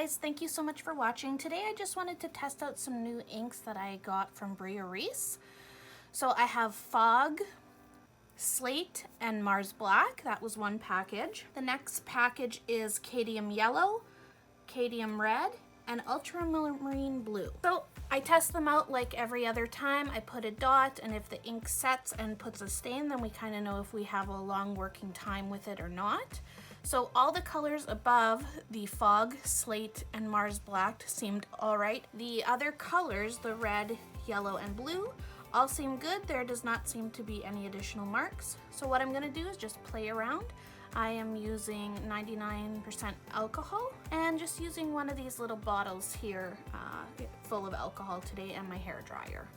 guys, thank you so much for watching. Today I just wanted to test out some new inks that I got from Brea Reese. So I have Fog, Slate, and Mars Black. That was one package. The next package is Cadmium Yellow, Cadmium Red, and Ultramarine Blue. So I test them out like every other time. I put a dot, and if the ink sets and puts a stain, then we kind of know if we have a long working time with it or not. So all the colors above the Fog, Slate, and Mars Black seemed all right. The other colors, the red, yellow, and blue, all seem good. There does not seem to be any additional marks. So what I'm gonna do is just play around. I am using 99% alcohol and just using one of these little bottles here full of alcohol today and my hair dryer.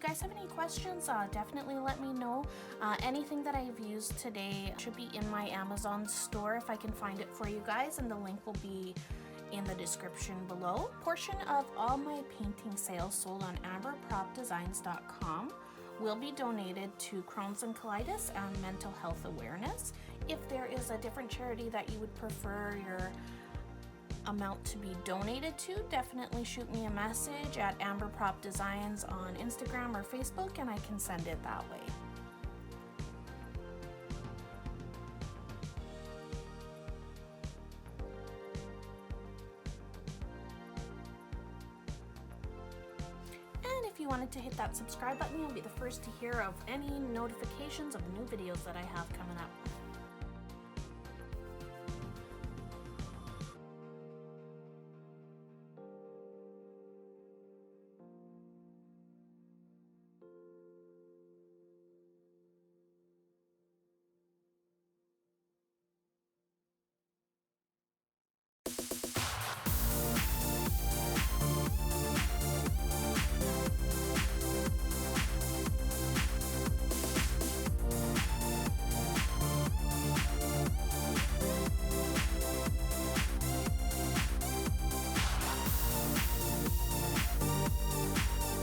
guys have any questions, definitely let me know. Anything that I've used today should be in my Amazon store if I can find it for you guys, and the link will be in the description below. Portion of all my painting sales sold on amberpropdesigns.com will be donated to Crohn's and Colitis and mental health awareness. If there is a different charity that you would prefer your amount to be donated to, definitely shoot me a message at amberpropdesigns on Instagram or Facebook and I can send it that way. If you wanted to hit that subscribe button, you'll be the first to hear of any notifications of new videos that I have coming up.